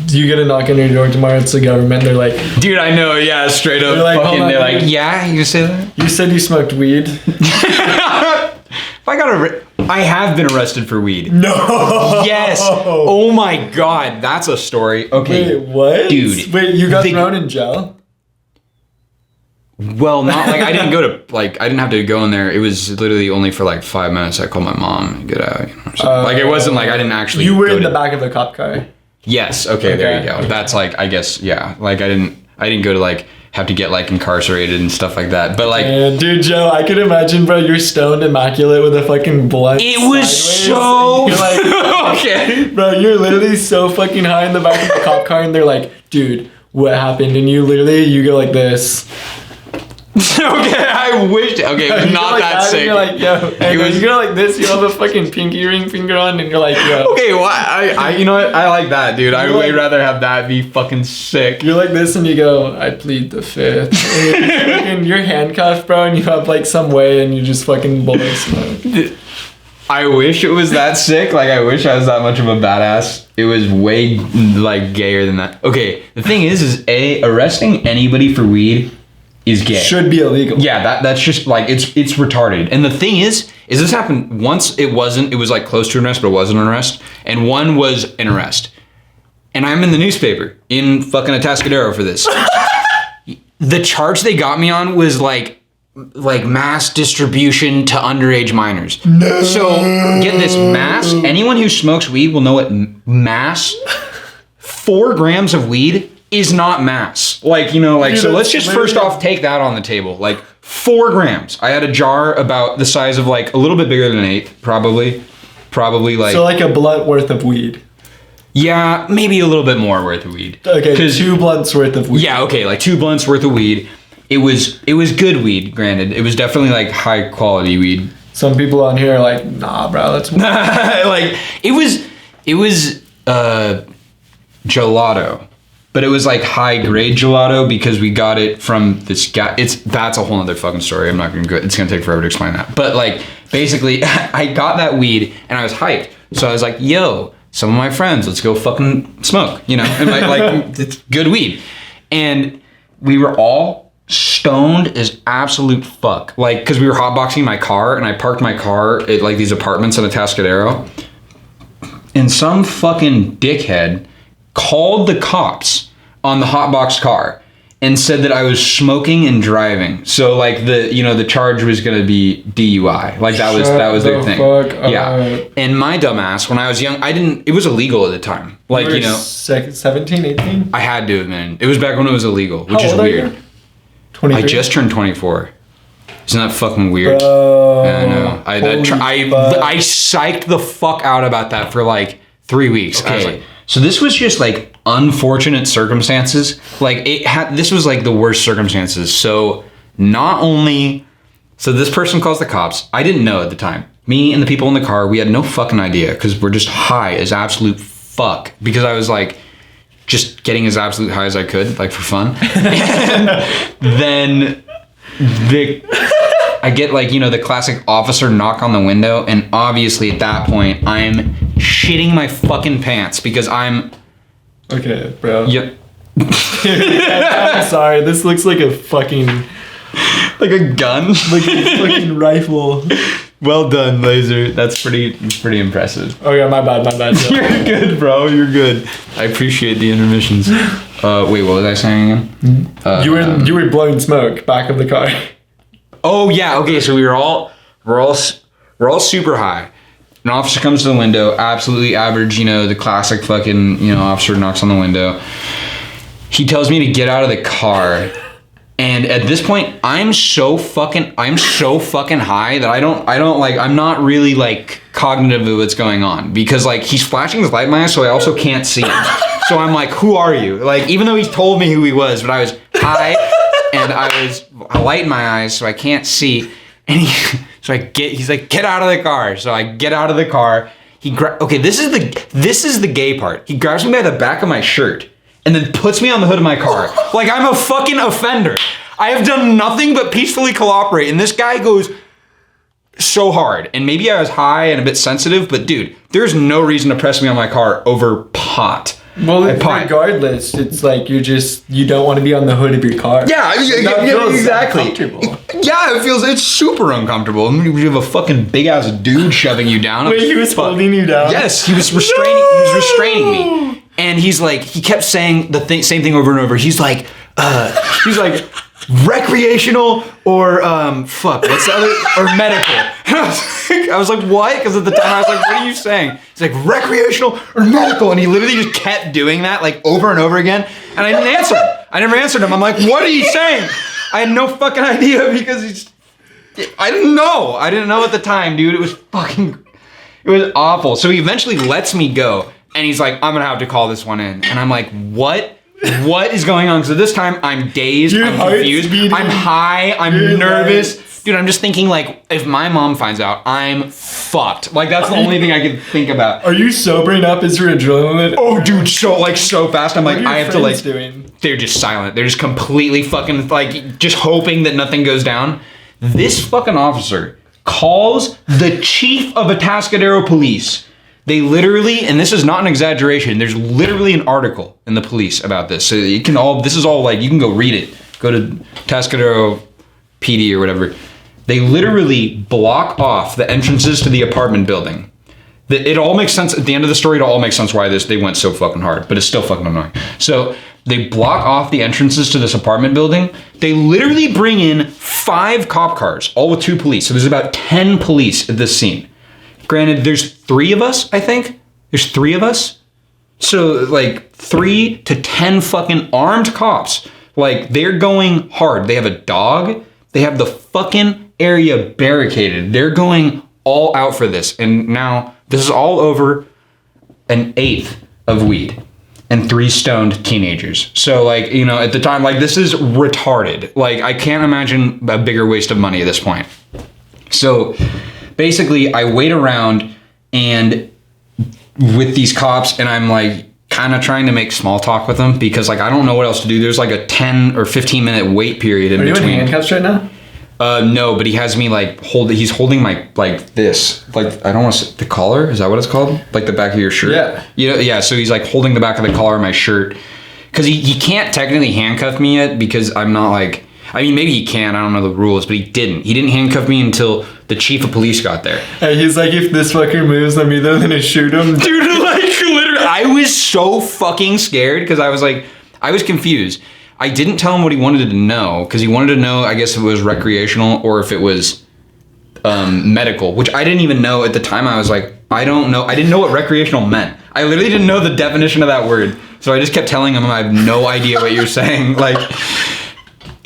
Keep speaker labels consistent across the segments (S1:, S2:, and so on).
S1: You get a knock on your door tomorrow, it's the government. They're like,
S2: dude, I know, yeah, straight up. They're like, yeah, you say that?
S1: You said you smoked weed.
S2: If I have been arrested for weed.
S1: No.
S2: Yes. Oh my God, that's a story. Okay.
S1: Wait, what?
S2: Dude.
S1: Wait, you got thrown in jail?
S2: Well, not like I didn't have to go in there. It was literally only for like 5 minutes. I called my mom and get out. You know, like it wasn't like I didn't actually.
S1: You were in the back of the cop car.
S2: Yes. Okay. There you go.
S1: Okay.
S2: That's like, I guess, yeah. Like I didn't go to like have to get like incarcerated and stuff like that. But like,
S1: man, dude, Joe, I could imagine, bro. You're stoned, immaculate with a fucking blunt.
S2: It was
S1: sideways,
S2: so
S1: you're like,
S2: okay,
S1: bro. You're literally so fucking high in the back of the cop car, and they're like, dude, what happened? And you go like this.
S2: Okay, I wished. Okay, it was not that sick.
S1: You're like, yo, and you go like this. You have a fucking pinky ring finger on, and you're like, yo.
S2: Okay, well, I you know what? I like that, dude. I'd way rather have that be fucking sick.
S1: You're like this, and you go, I plead the fifth. And you're handcuffed, bro, and you have like some way, and you just fucking blow smoke.
S2: I wish it was that sick. Like, I wish I was that much of a badass. It was way like gayer than that. Okay, the thing is arresting anybody for weed is gay.
S1: Should be illegal.
S2: Yeah, that's just like it's retarded. And the thing is this happened once. It was like close to an arrest, but it wasn't an arrest. And one was an arrest. And I'm in the newspaper in fucking Atascadero for this. The charge they got me on was like mass distribution to underage minors. No. So get this, mass. Anyone who smokes weed will know what mass. 4 grams of weed is not mass. Like, you know, like, dude, so let's just first off take that on the table. Like 4 grams. I had a jar about the size of like a little bit bigger than an eighth, probably like. So
S1: like a blunt worth of weed.
S2: Yeah, maybe a little bit more worth of weed.
S1: Okay, 2 blunts worth of weed.
S2: Yeah, okay, like 2 blunts worth of weed. It was good weed, granted. It was definitely like high quality weed.
S1: Some people on here are like, nah, bro, that's
S2: like it was gelato. But it was like high grade gelato because we got it from this guy. That's a whole other fucking story. I'm not gonna go. It's gonna take forever to explain that. But like basically, I got that weed and I was hyped. So I was like, yo, some of my friends, let's go fucking smoke. You know, and like it's good weed. And we were all stoned as absolute fuck. Like, because we were hotboxing my car and I parked my car at like these apartments in Atascadero. And some fucking dickhead called the cops on the hotbox car and said that I was smoking and driving. So like the charge was gonna be DUI. Like that was their thing. Yeah. And my dumbass, when I was young, it was illegal at the time. Like, you know,
S1: 17, 18?
S2: I had to have been. It was back when it was illegal, which is weird.
S1: 23?
S2: I just turned 24. Isn't that fucking weird?
S1: Bro,
S2: I know. I psyched the fuck out about that for like 3 weeks. Okay. I was like, so this was just like unfortunate circumstances. Like this was like the worst circumstances. So this person calls the cops. I didn't know at the time. Me and the people in the car, we had no fucking idea because we're just high as absolute fuck. Because I was like just getting as absolute high as I could, like for fun. And then I get like, you know, the classic officer knock on the window, and obviously at that point I'm shitting my fucking pants because I'm
S1: okay, bro.
S2: Yep.
S1: I'm sorry, this looks like a fucking
S2: like a gun,
S1: like a fucking rifle.
S2: Well done, Laser. That's pretty impressive.
S1: Oh yeah, my bad.
S2: You're good, bro. You're good. I appreciate the intermissions. Wait, what was I saying again?
S1: You were blowing smoke back of the car.
S2: Oh yeah, okay. So we're all super high. An officer comes to the window, absolutely average, you know, the classic fucking, you know, officer knocks on the window. He tells me to get out of the car. And at this point, I'm so fucking high that I don't like, I'm not really like cognitive of what's going on, because like he's flashing his light in my eyes, so I also can't see him. So I'm like, who are you? Like, even though he told me who he was, but I was high and I was a light in my eyes, so I can't see. And he's like, get out of the car. So I get out of the car. Okay, this is the gay part. He grabs me by the back of my shirt and then puts me on the hood of my car. Like I'm a fucking offender. I have done nothing but peacefully cooperate. And this guy goes so hard. And maybe I was high and a bit sensitive, but dude, there's no reason to press me on my car over pot.
S1: Well,
S2: I punt.
S1: regardless, it's like you don't want to be on the hood of your car.
S2: Yeah,
S1: That feels
S2: exactly.
S1: uncomfortable.
S2: Yeah, it's super uncomfortable. I mean, you have a fucking big ass dude shoving you down.
S1: Wait, he was holding you down?
S2: Yes, he was restraining. He was restraining me, and he's like, he kept saying the same thing over and over. He's like, recreational or what's the other, or medical. And I was like, what? Because at the time I was like, what are you saying? He's like, recreational or medical, and he literally just kept doing that like over and over again, and I didn't answer him. I never answered him. I'm like, what are you saying? I had no fucking idea because I didn't know. I didn't know at the time, dude. It was awful. So he eventually lets me go, and he's like, I'm gonna have to call this one in, and I'm like, what? What is going on? So this time I'm dazed,
S1: Your
S2: I'm
S1: heart's
S2: confused,
S1: beating.
S2: I'm high, I'm
S1: Your
S2: nervous.
S1: legs.
S2: Dude, I'm just thinking like, if my mom finds out, I'm fucked. Like that's the only thing I can think about.
S1: Are you sobering up? Is your adrenaline?
S2: Oh, dude, so fast. I'm like,
S1: What are
S2: I
S1: your
S2: have to like.
S1: friends doing?
S2: They're just silent. They're just completely fucking like just hoping that nothing goes down. This fucking officer calls the chief of Atascadero police. They literally, and this is not an exaggeration, there's literally an article in the police about this. So you can all, this is all like, you can go read it. Go to Atascadero PD or whatever. They literally block off the entrances to the apartment building. It all makes sense at the end of the story. It all makes sense why they went so fucking hard, but it's still fucking annoying. So they block off the entrances to this apartment building. They literally bring in 5 cop cars, all with 2 police. So there's about 10 police at this scene. Granted, there's 3 of us, I think. There's 3 of us. So like 3 to 10 fucking armed cops. Like they're going hard. They have a dog. They have the fucking area barricaded. They're going all out for this. And now this is all over an 1/8 of weed and 3 stoned teenagers. So like, you know, at the time, like this is retarded. Like I can't imagine a bigger waste of money at this point. So basically I wait around and with these cops and I'm like kind of trying to make small talk with them because like I don't know what else to do. There's like a 10 or 15 minute wait period in
S1: Are you
S2: between.
S1: in handcuffs right now?
S2: No, but he has me like he's holding my like this, like I don't want to say the collar. Is that what it's called? Like the back of your shirt.
S1: Yeah.
S2: You know, yeah. So he's like holding the back of the collar of my shirt because he can't technically handcuff me yet because I'm not like. I mean, maybe he can. I don't know the rules, but he didn't. He didn't handcuff me until the chief of police got there.
S1: And he's like, if this fucker moves, I'm either gonna shoot him.
S2: Dude, like literally, I was so fucking scared because I was like, I was confused. I didn't tell him what he wanted to know because he wanted to know, I guess, if it was recreational or if it was medical, which I didn't even know at the time. I was like, I don't know. I didn't know what recreational meant. I literally didn't know the definition of that word. So I just kept telling him, I have no idea what you're saying. Like,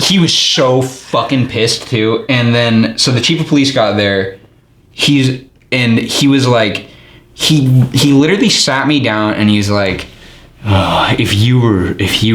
S2: he was so fucking pissed too. And then, so the chief of police got there. He was like, he literally sat me down and he's like, oh, if you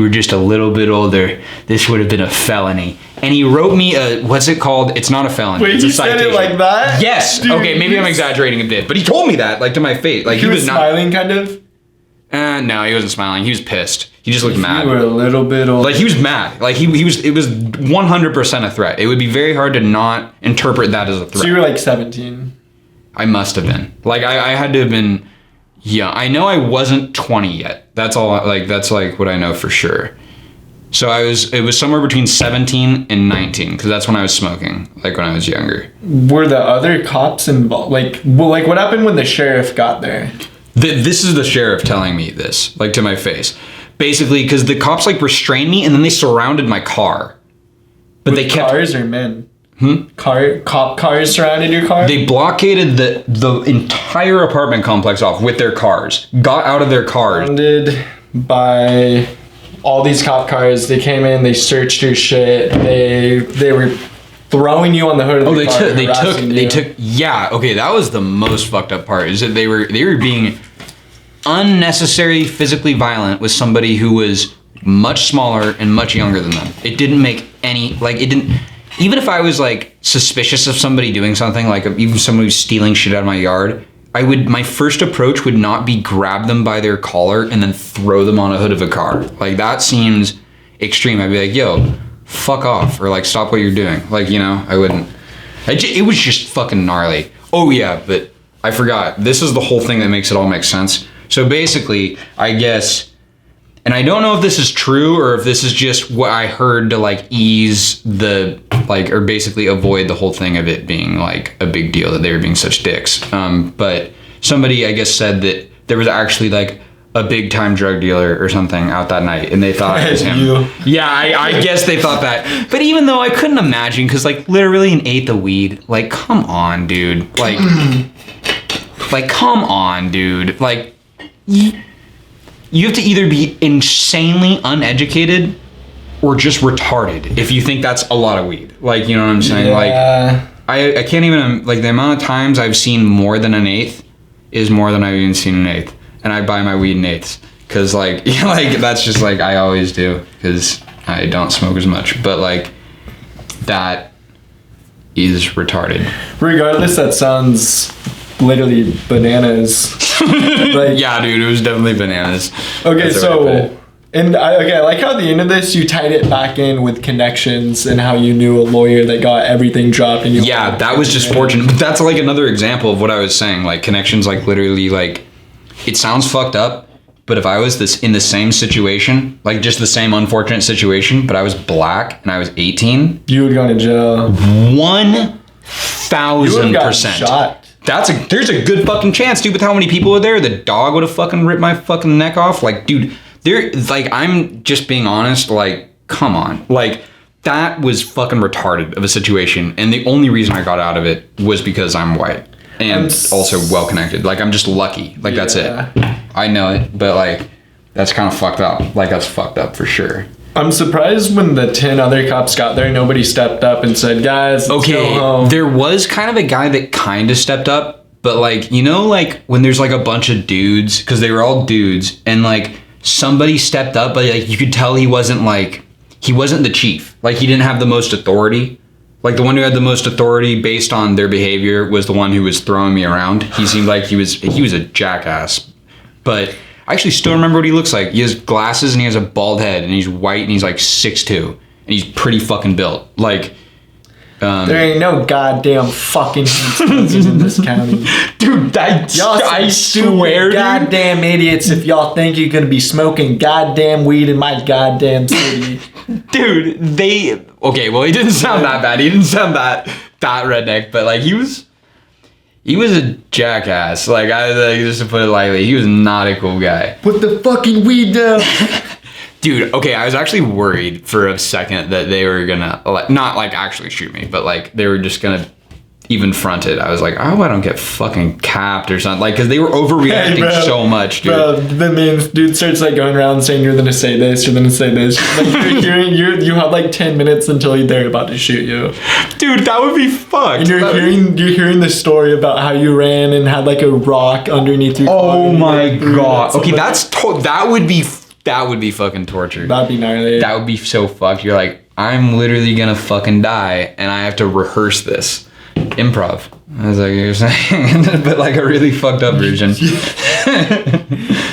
S2: were just a little bit older, this would have been a felony. And he wrote me a, what's it called? It's not a felony.
S1: Wait,
S2: it's
S1: he
S2: a
S1: said
S2: citation.
S1: it like that?
S2: Yes.
S1: Dude,
S2: Okay, maybe I'm exaggerating a bit, but he told me that, like to my face. Like
S1: He was
S2: not.
S1: smiling, kind of.
S2: No, he wasn't smiling. He was pissed. He just looked mad.
S1: You were a little bit old.
S2: Like he was mad. Like he was. It was 100% a threat. It would be very hard to not interpret that as a threat.
S1: So you were like 17.
S2: I must have been. Like I had to have been. Yeah, I know I wasn't 20 yet. That's all. Like that's like what I know for sure. So it was somewhere between 17 and 19 because that's when I was smoking. Like when I was younger.
S1: Were the other cops involved? Like what happened when the sheriff got there?
S2: This is the sheriff telling me this, like to my face. Basically, because the cops like restrained me and then they surrounded my car. But they kept
S1: cars or men? Cop cars surrounded your car?
S2: They blockaded the entire apartment complex off with their cars. Got out of their cars.
S1: Surrounded by all these cop cars. They came in, they searched your shit. They were throwing you on the hood of the car.
S2: They took yeah, okay, that was the most fucked up part, is that they were being unnecessarily physically violent with somebody who was much smaller and much younger than them. It didn't make any, like, it didn't, even if I was like suspicious of somebody doing something, like even somebody who's stealing shit out of my yard, my first approach would not be grab them by their collar and then throw them on a hood of a car. Like that seems extreme. I'd be like, yo, fuck off, or like stop what you're doing. Like, you know, I wouldn't. It was just fucking gnarly. Oh yeah, but I forgot. This is the whole thing that makes it all make sense. So basically, I guess and I don't know if this is true or if this is just what I heard to like ease the like, or basically avoid the whole thing of it being like a big deal that they were being such dicks. But somebody, I guess, said that there was actually like a big time drug dealer or something out that night, and they thought it was him.
S1: You.
S2: Yeah, I guess they thought that. But even though I couldn't imagine, because like literally an eighth of weed, like come on, dude, like come on, dude, like you have to either be insanely uneducated or just retarded if you think that's a lot of weed. Like, you know what I'm saying?
S1: Yeah.
S2: Like I can't even, like, the amount of times I've seen more than an eighth is more than I've even seen an eighth. And I buy my weed in eighths. Cause like, like that's just like I always do. Cause I don't smoke as much. But like, that is retarded.
S1: Regardless, that sounds literally bananas. Like,
S2: Yeah, dude, it was definitely bananas.
S1: okay,
S2: That's the way to put
S1: so
S2: it.
S1: and I like how at the end of this you tied it back in with connections and how you knew a lawyer that got everything dropped and you
S2: Yeah, that was just fortunate. But that's like another example of what I was saying. Like connections, like literally, like it sounds fucked up, but if I was in the same situation, like just the same unfortunate situation, but I was black and I was 18,
S1: you would go to jail.
S2: 1,000%.
S1: Shot.
S2: There's a good fucking chance, dude. With how many people were there, the dog would have fucking ripped my fucking neck off. Like, dude, I'm just being honest. Like, come on, like that was fucking retarded of a situation, and the only reason I got out of it was because I'm white and also well connected. Like, I'm just lucky. Like, that's it. I know it, but like, that's kind of fucked up. Like, that's fucked up for sure.
S1: I'm surprised when the 10 other cops got there, nobody stepped up and said, guys, let's go home.
S2: There was kind of a guy that kind of stepped up, but like, you know, like when there's like a bunch of dudes, because they were all dudes, and like somebody stepped up, but like you could tell he wasn't the chief. Like, he didn't have the most authority. Like, the one who had the most authority based on their behavior was the one who was throwing me around. He seemed like he was a jackass, but I actually still remember what he looks like. He has glasses and he has a bald head and he's white and he's like 6'2", and he's pretty fucking built. Like,
S1: there ain't no goddamn fucking dispensers in this county.
S2: dude, I swear, dude.
S1: Goddamn idiots if y'all think you're gonna be smoking goddamn weed in my goddamn city.
S2: Dude, well, he didn't sound that bad. He didn't sound that redneck, but like he was a jackass. Like, just to put it lightly, he was not a cool guy.
S1: Put the fucking weed down.
S2: Dude, okay, I was actually worried for a second that they were gonna, not like actually shoot me, but like they were just gonna even front it. I was like, I hope I don't get fucking capped or something. Like, because they were overreacting so much, dude.
S1: Bro, the means dude starts like going around saying you're gonna say this, you're gonna say this. Like, you have like 10 minutes until they're about to shoot you.
S2: Dude, that would be fucked.
S1: And you're hearing the story about how you ran and had like a rock underneath your car.
S2: Oh my god. Okay, that would be fucking torture.
S1: That'd be gnarly.
S2: That would be so fucked. You're like, I'm literally gonna fucking die and I have to rehearse this. Improv. I was like, you're saying, but like a really fucked up version.